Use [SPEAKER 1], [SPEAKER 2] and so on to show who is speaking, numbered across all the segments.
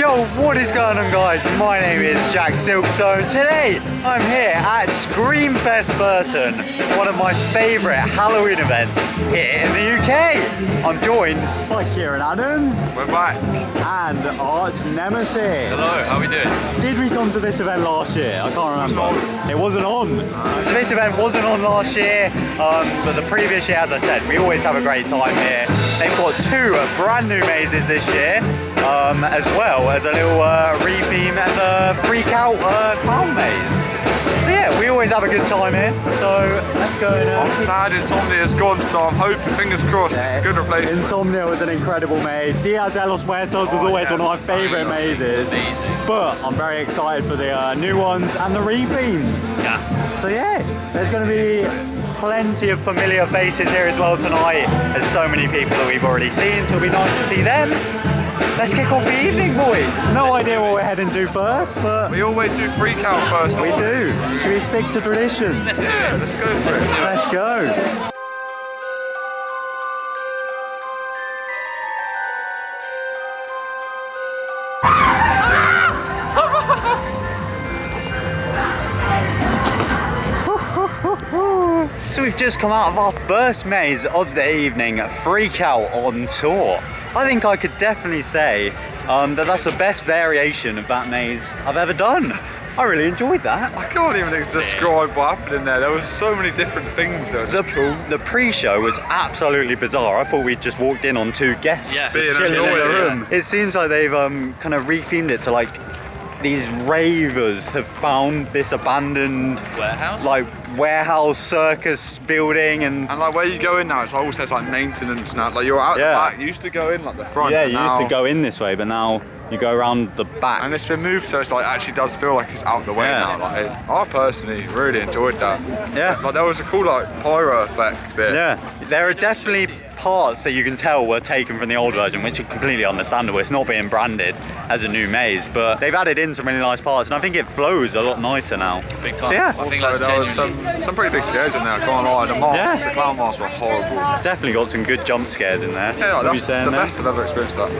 [SPEAKER 1] Yo, what is going on, guys? My name is TheJackSilkstone. Today I'm here at Scremfest Burton, one of my favourite Halloween events here in the UK. I'm joined by Kieran Adams.
[SPEAKER 2] We're back.
[SPEAKER 1] And Arch Nemesis.
[SPEAKER 2] Hello, how are we doing?
[SPEAKER 1] Did we come to this event last year? I can't remember. It wasn't on. So this event wasn't on last year, but the previous year, as I said, we always have a great time here. They've got two brand new mazes this year, as well as a little re-theme and the Freakout clown maze. So yeah, we always have a good time here, so let's go and...
[SPEAKER 2] I'm sad Insomnia's gone, so I'm hoping, fingers crossed, it's a good replacement.
[SPEAKER 1] Insomnia was an incredible maze. Dia de los Muertos was always one of my favourite mazes.
[SPEAKER 2] Amazing.
[SPEAKER 1] But I'm very excited for the new ones and the re-themes.
[SPEAKER 2] Yes.
[SPEAKER 1] So yeah, there's going to be plenty of familiar faces here as well tonight. There's so many people that we've already seen, so it'll be nice to see them. Let's kick off the evening, boys. No idea what we're heading to first, but...
[SPEAKER 2] We always do Freakout first.
[SPEAKER 1] We do. Should we stick to tradition?
[SPEAKER 2] Let's do it. Let's go for it.
[SPEAKER 1] Let's go. So we've just come out of our first maze of the evening, Freakout on tour. I think I could definitely say that that's the best variation of that maze I've ever done. I really enjoyed that.
[SPEAKER 2] I can't even describe what happened in there. There was so many different things that were just cool.
[SPEAKER 1] The pre-show was absolutely bizarre. I thought we'd just walked in on two guests just chilling in the room. It seems like they've kind of rethemed it to like these ravers have found this abandoned warehouse circus building and
[SPEAKER 2] like where you go in now, it's all says like maintenance now. Like you're out the back. You used to go in like the front.
[SPEAKER 1] Yeah, you used to go in this way, but now you go around the back.
[SPEAKER 2] And it's been moved so it's like actually does feel like it's out the way now. Like I personally really enjoyed that.
[SPEAKER 1] Yeah.
[SPEAKER 2] Like there was a cool like pyro effect bit.
[SPEAKER 1] Yeah. There are definitely parts that you can tell were taken from the old version, which is completely understandable. It's not being branded as a new maze, but they've added in some really nice parts, and I think it flows a lot nicer now.
[SPEAKER 3] Big time.
[SPEAKER 1] So yeah.
[SPEAKER 3] I think
[SPEAKER 2] Also,
[SPEAKER 3] that's
[SPEAKER 2] there was some pretty big scares in there, I can't lie. The masks, the clown masks were horrible.
[SPEAKER 1] Definitely got some good jump scares in there.
[SPEAKER 2] Yeah, like, that's the best I've ever experienced that.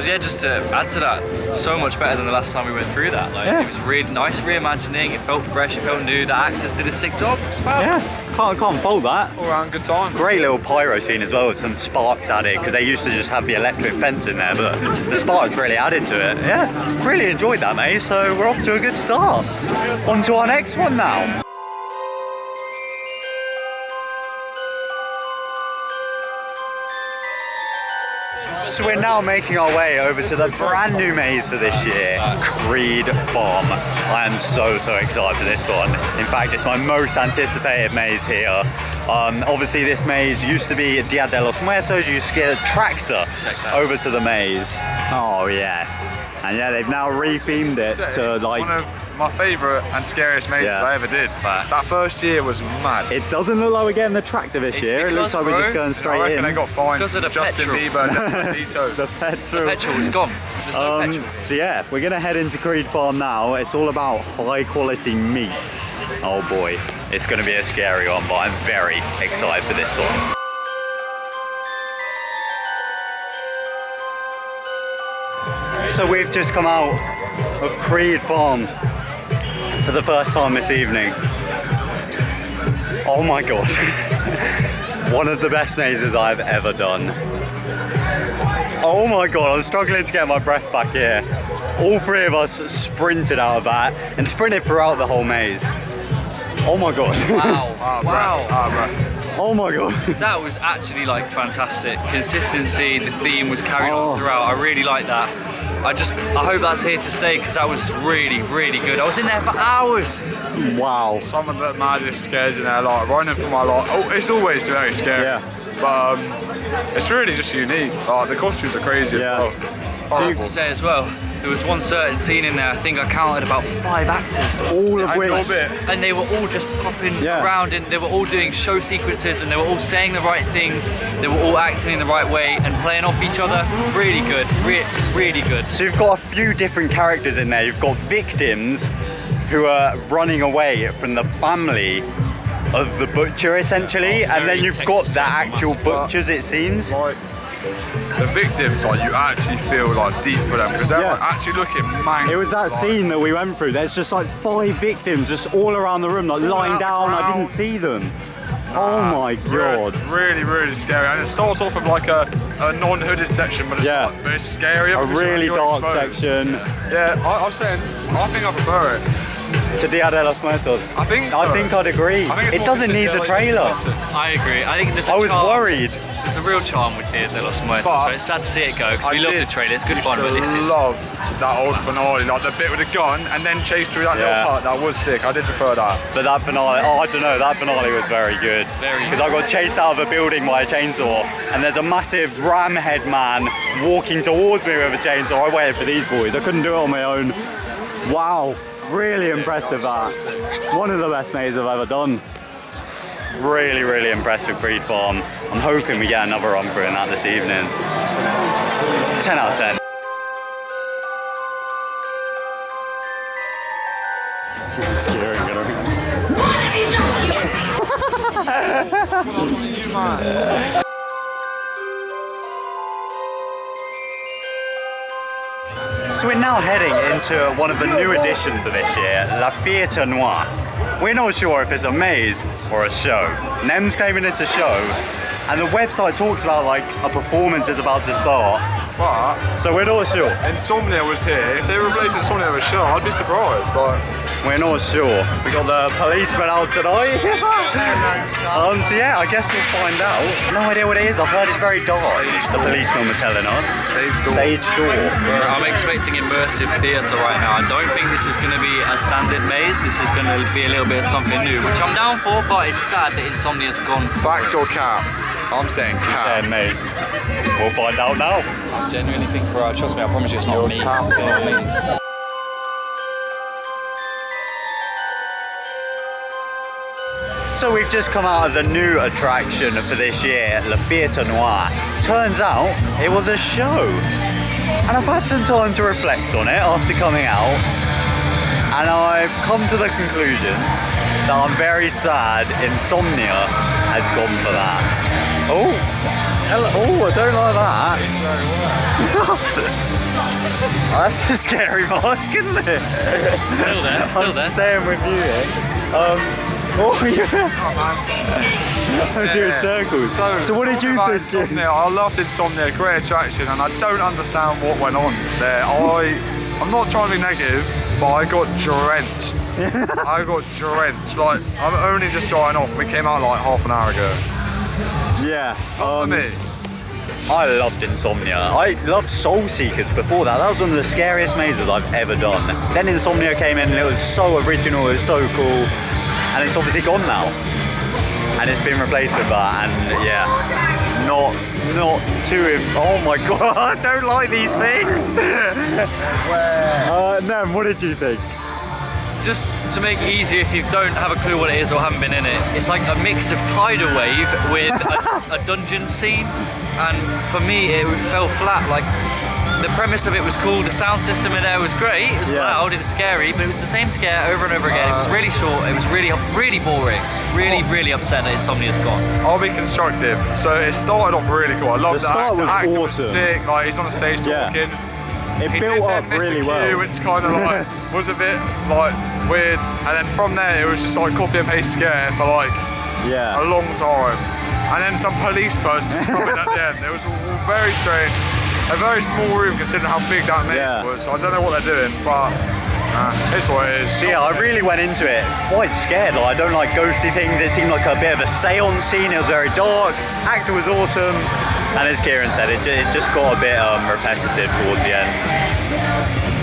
[SPEAKER 3] Yeah, just to add to that, so much better than the last time we went through that. Like, it was really nice reimagining, it felt fresh, it felt new, the actors did a sick job. It's fab.
[SPEAKER 1] Yeah, can't fault that.
[SPEAKER 2] All around good time.
[SPEAKER 1] Great little pyro scene as well with some sparks added, because they used to just have the electric fence in there, but the sparks really added to it. Yeah, really enjoyed that maze, so we're off to a good start. On to our next one now. So we're now making our way over to the brand new maze for this year, Creed Farm. I am so excited for this one. In fact, it's my most anticipated maze here. Obviously this maze used to be Dia de los Muertos. You used to get a tractor over to the maze. Oh yes. And yeah, they've now rethemed it to like...
[SPEAKER 2] One of my favourite and scariest mazes I ever did. That first year was mad.
[SPEAKER 1] It doesn't look like we're getting the tractor this year. It looks like we're just going straight in.
[SPEAKER 2] I reckon they got fined.
[SPEAKER 3] Because of the
[SPEAKER 2] Justin Bieber, Despacito.
[SPEAKER 1] The petrol.
[SPEAKER 3] The petrol is gone. There's no petrol.
[SPEAKER 1] So yeah, we're gonna head into Creed Farm now. It's all about high quality meat. Oh boy, it's gonna be a scary one, but I'm very excited for this one. So we've just come out of Creed Farm for the first time this evening. Oh my god. One of the best mazes I've ever done. Oh my god, I'm struggling to get my breath back here. All three of us sprinted out of that and sprinted throughout the whole maze. Oh my god.
[SPEAKER 3] Wow. Wow.
[SPEAKER 1] Oh my god.
[SPEAKER 3] That was actually like fantastic. Consistency, the theme was carried on throughout. I really like that. I hope that's here to stay because that was really good. I was in there for hours.
[SPEAKER 1] Wow.
[SPEAKER 2] Some of the maddest scares in there, like running for my life. Oh, it's always very scary.
[SPEAKER 1] Yeah.
[SPEAKER 2] But it's really just unique. The costumes are crazy as well.
[SPEAKER 3] So you have to say as well, there was one certain scene in there, I think I counted about 5 actors.
[SPEAKER 1] All of which.
[SPEAKER 3] And they were all just popping around and they were all doing show sequences and they were all saying the right things, they were all acting in the right way and playing off each other. Really good, really good.
[SPEAKER 1] So you've got a few different characters in there. You've got victims who are running away from the family of the butcher essentially, and then you've got the actual butchers, it seems.
[SPEAKER 2] Like the victims, like you actually feel like deep for them because they're like, actually looking mangled.
[SPEAKER 1] It was that scene that we went through. There's just like 5 victims just all around the room, like lying down. I didn't see them. Oh my god.
[SPEAKER 2] Really, really scary. And it starts off with like a non-hooded section, but it's scary.
[SPEAKER 1] A really dark section.
[SPEAKER 2] Yeah, I was saying, I think I prefer it.
[SPEAKER 1] To Dia de los Muertos.
[SPEAKER 2] I think so.
[SPEAKER 1] I think I'd agree. It doesn't need the trailer.
[SPEAKER 3] I agree. I think there's
[SPEAKER 1] I was worried.
[SPEAKER 3] There's a real charm with Dia de los Muertos, so it's sad to see it go because we love the trailer. It's good fun, but this is.
[SPEAKER 2] I love that old finale, like the bit with the gun and then chase through that little part. That was sick. I did prefer that.
[SPEAKER 1] But that finale, I don't know, that finale was very good.
[SPEAKER 3] Very good.
[SPEAKER 1] Because I got chased out of a building by a chainsaw, and there's a massive ram head man walking towards me with a chainsaw. I waited for these boys. I couldn't do it on my own. Wow. Really impressive that. One of the best mazes I've ever done. Really, really impressive Creed Farm. I'm hoping we get another run through in that this evening. 10 out of 10. So we're now heading into one of the new additions for this year, La Theatre Noir. We're not sure if it's a maze or a show. Nem's claiming it's a show, and the website talks about like a performance is about to start.
[SPEAKER 2] But
[SPEAKER 1] So we're not sure.
[SPEAKER 2] Insomnia was here. If they replaced Insomnia with a show, I'd be surprised. Like,
[SPEAKER 1] We're not sure. We got the policeman out tonight. So yeah, I guess we'll find out. No idea what it is. I've heard it's very dark. The policeman were telling us.
[SPEAKER 2] Stage door.
[SPEAKER 1] Stage door.
[SPEAKER 3] I'm expecting immersive theatre right now. I don't think this is going to be a standard maze. This is going to be a little bit of something new, which I'm down for, but it's sad that Insomnia's gone.
[SPEAKER 2] Fact or cap? I'm saying cap.
[SPEAKER 1] You're saying maze. We'll find out now.
[SPEAKER 3] I genuinely think, bro, trust me, I promise you it's not me. It's not me.
[SPEAKER 1] So we've just come out of the new attraction for this year, La Theatre Noir. Turns out it was a show. And I've had some time to reflect on it after coming out. And I've come to the conclusion that I'm very sad Insomnia has gone for that. Oh, hello. Oh, I don't like that. That's a scary mask, isn't it?
[SPEAKER 3] Still there, still there.
[SPEAKER 1] I'm staying with you here. Oh, yeah. I'm doing circles. So what did you think?
[SPEAKER 2] Insomnia, I loved Insomnia, great attraction, and I don't understand what went on there. I'm not trying to be negative, but I got drenched. I got drenched. Like, I'm only just drying off. We came out like half an hour ago.
[SPEAKER 1] Yeah.
[SPEAKER 2] Not for me.
[SPEAKER 1] I loved Insomnia. I loved Soul Seekers before that. That was one of the scariest mazes I've ever done. Then Insomnia came in and it was so original, it was so cool. And it's obviously gone now. And it's been replaced with that, and yeah, not too, oh my god, I don't like these things. Nem, what did you think?
[SPEAKER 3] Just to make it easier if you don't have a clue what it is or haven't been in it, it's like a mix of Tidal Wave with a dungeon scene, and for me it fell flat. Like, the premise of it was cool, the sound system in there was great, it was loud, it was scary, but it was the same scare over and over again. It was really short, it was really boring. Really upset that Insomnia's gone.
[SPEAKER 2] I'll be constructive. So it started off really cool. I love
[SPEAKER 1] the start
[SPEAKER 2] the actor
[SPEAKER 1] was awesome.
[SPEAKER 2] was sick, like he's on the stage talking.
[SPEAKER 1] It built up really well.
[SPEAKER 2] Which kind of like was a bit like weird, and then from there it was just like copy and paste scare for like a long time. And then some police person just coming at the end. It was very strange. A very small room considering how big that maze was. So I don't know what they're doing, but it's what it is.
[SPEAKER 1] So yeah, I really went into it quite scared. Like, I don't like ghostly things. It seemed like a bit of a seance scene. It was very dark. Actor was awesome. And as Kieran said, it just got a bit repetitive towards the end.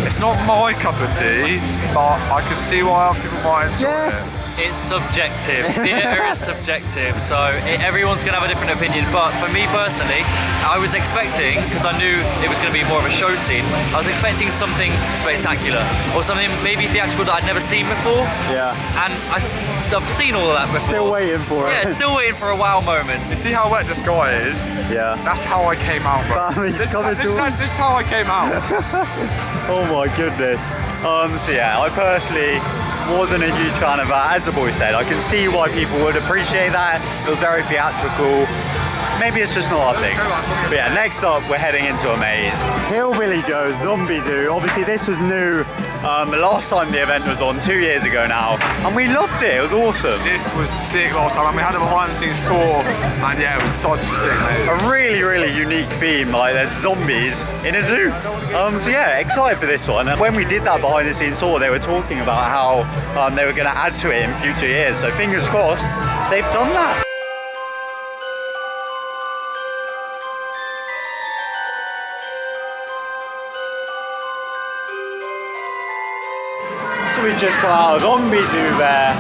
[SPEAKER 2] It's not my cup of tea, but I can see why other people might enjoy it.
[SPEAKER 3] It's subjective. Theatre is subjective, so everyone's going to have a different opinion. But for me personally, I was expecting, because I knew it was going to be more of a show scene, I was expecting something spectacular or something maybe theatrical that I'd never seen before.
[SPEAKER 1] Yeah.
[SPEAKER 3] And I've seen all of that before.
[SPEAKER 1] Still waiting for it.
[SPEAKER 3] Yeah, still waiting for a wow moment.
[SPEAKER 2] You see how wet the sky is?
[SPEAKER 1] Yeah.
[SPEAKER 2] That's how I came out, bro. This is how I came out.
[SPEAKER 1] Oh my goodness. So yeah, I personally wasn't a huge fan of that. As the boy said, I can see why people would appreciate that. It was very theatrical. maybe it's just not our thing. But yeah, next up we're heading into a maze. Hillbilly Joe's Zombie Zoo. Obviously this was new. The last time the event was on 2 years ago now, and we loved it. It was awesome.
[SPEAKER 2] This was sick last time, and we had a behind the scenes tour, and yeah, it was such a sick maze.
[SPEAKER 1] A really, really unique theme. Like there's zombies in a zoo. So yeah, excited for this one. And when we did that behind the scenes tour, they were talking about how they were going to add to it in future years. So fingers crossed, they've done that. So we just come out of Zombie Zoo there.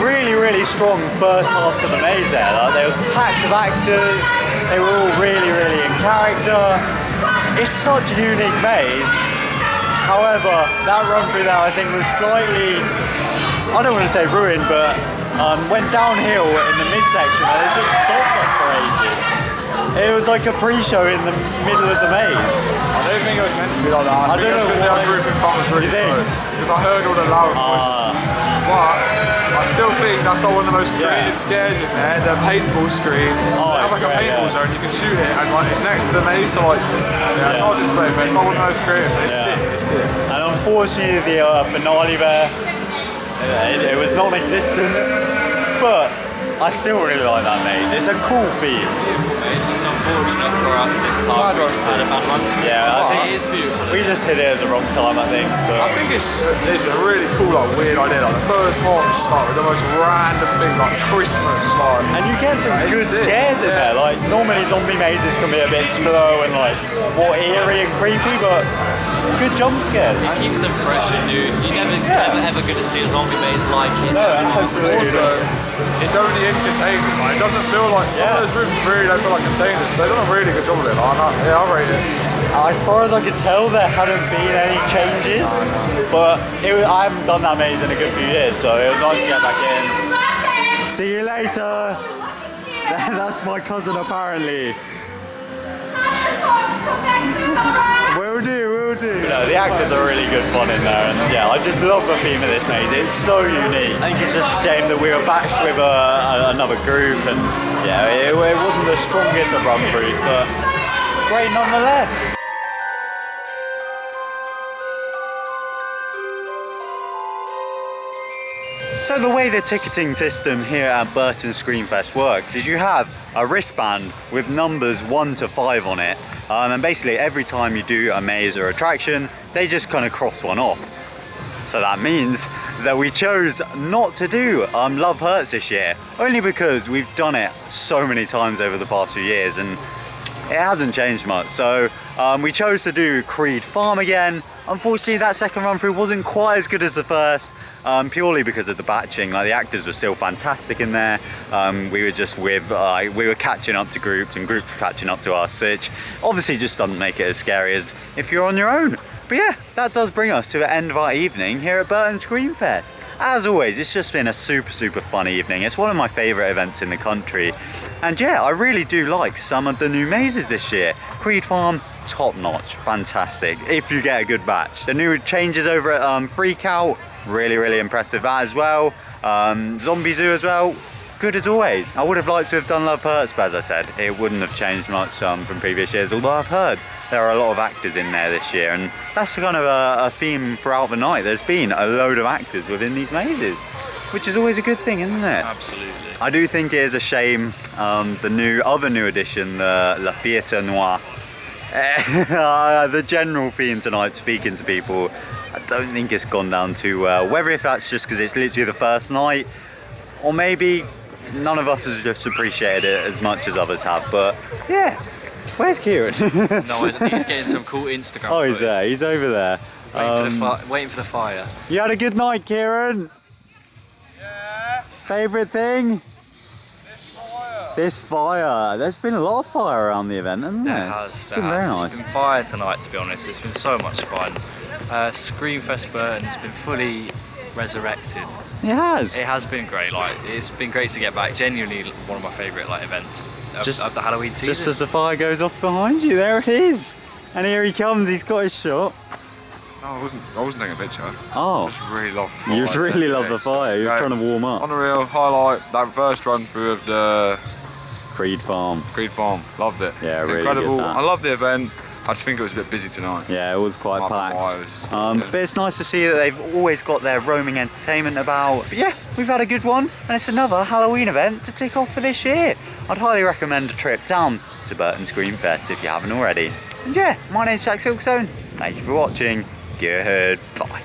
[SPEAKER 1] Really, really strong first half to the maze there. Like, there was packed of actors. They were all really, really in character. It's such a unique maze. However, that run through there I think was slightly, I don't want to say ruined, but went downhill in the midsection and it just stopped us for ages. It was like a pre-show in the middle of the maze.
[SPEAKER 2] I don't think it was meant to be like that. I think it's because the group in front was really close. Because I heard all the loud noises. But I still think that's like one of the most creative scares in there. The paintball screen. So they have like a paintball zone, you can shoot it, and like it's next to the maze, so like it's hard to explain, but it's like one of the most creative. It's sick, it's sick.
[SPEAKER 1] And unfortunately the finale there, it was non-existent, but I still really like that maze. It's a cool theme.
[SPEAKER 3] It's just unfortunate for us this time. We just had a bad one.
[SPEAKER 1] Yeah, I think
[SPEAKER 3] it is beautiful.
[SPEAKER 1] We just hit it at the wrong time, I think. But
[SPEAKER 2] I think it's a really cool, like weird idea. Like the first half is just like the most random things, like Christmas, like.
[SPEAKER 1] And you get some good scares in there. Like normally zombie mazes can be a bit slow and like more eerie and creepy, but good jump scares.
[SPEAKER 3] It keeps them fresh and new. You're never ever going to see a zombie maze like it.
[SPEAKER 1] No, absolutely.
[SPEAKER 2] Also, it's only in containers. Like, it doesn't feel like some of those rooms really don't feel like containers. So they've done a really good job of it. Yeah, I rate it.
[SPEAKER 1] As far as I could tell, there hadn't been any changes, but I haven't done that maze in a good few years, so it was nice to get back in. See you later. That's my cousin apparently. Will do. You know, the actors are really good fun in there, and yeah, I just love the theme of this maze. It's so unique. I think it's just a shame that we were batched with another group, and yeah, it wasn't the strongest of run throughs, but great nonetheless. So the way the ticketing system here at Burton Screamfest works is you have a wristband with numbers 1 to 5 on it, and basically every time you do a maze or attraction, they just kind of cross one off. So that means that we chose not to do Love Hurts this year, only because we've done it so many times over the past few years and it hasn't changed much. So we chose to do Creed Farm again. Unfortunately, that second run through wasn't quite as good as the first, purely because of the batching. Like the actors were still fantastic in there. We were just we were catching up to groups and groups catching up to us, which obviously just doesn't make it as scary as if you're on your own. But yeah, that does bring us to the end of our evening here at Burton Screamfest. As always, it's just been a super fun evening. It's one of my favourite events in the country. And yeah, I really do like some of the new mazes this year. Creed Farm, top notch, fantastic, if you get a good batch. The new changes over at Freakout, really impressive that as well. Zombie Zoo as well, good as always. I would have liked to have done Love Hurts, but as I said, it wouldn't have changed much from previous years, although I've heard there are a lot of actors in there this year, and that's kind of a theme throughout the night. There's been a load of actors within these mazes, which is always a good thing, isn't it?
[SPEAKER 3] Absolutely.
[SPEAKER 1] I do think it is a shame the other new edition, the La Theatre Noir, the general theme tonight, speaking to people, I don't think it's gone down too well. Whether if that's just because it's literally the first night, or maybe none of us has just appreciated it as much as others have, but yeah. Where's Kieran?
[SPEAKER 3] No, he's getting some cool Instagram.
[SPEAKER 1] Oh, he's there. He's over there.
[SPEAKER 3] Waiting for the fire.
[SPEAKER 1] You had a good night, Kieran?
[SPEAKER 2] Yeah.
[SPEAKER 1] Favourite thing?
[SPEAKER 2] This fire.
[SPEAKER 1] This fire. There's been a lot of fire around the event, hasn't there?
[SPEAKER 3] There has.
[SPEAKER 1] It's been very nice.
[SPEAKER 3] It's been fire tonight, to be honest. It's been so much fun. Screenfest Burton has been fully resurrected.
[SPEAKER 1] It has.
[SPEAKER 3] It has been great. Like, it's been great to get back. Genuinely one of my favourite events of the Halloween season.
[SPEAKER 1] Just as the fire goes off behind you, there it is. And here he comes. He's got his shot.
[SPEAKER 2] No, I wasn't taking a picture.
[SPEAKER 1] Oh.
[SPEAKER 2] I just really love the fire.
[SPEAKER 1] You just really love the fire. You're trying to warm up.
[SPEAKER 2] On a real highlight, that first run through of the
[SPEAKER 1] Creed Farm.
[SPEAKER 2] Creed Farm, loved it.
[SPEAKER 1] Yeah, really
[SPEAKER 2] incredible.
[SPEAKER 1] good, that.
[SPEAKER 2] I love the event. I just think it was a bit busy tonight.
[SPEAKER 1] Yeah, it was quite packed.
[SPEAKER 2] Market-wise.
[SPEAKER 1] But it's nice to see that they've always got their roaming entertainment about. But yeah, we've had a good one, and it's another Halloween event to tick off for this year. I'd highly recommend a trip down to Burton Screamfest if you haven't already. And yeah, my name's TheJackSilkstone. Thank you for watching. Goodbye.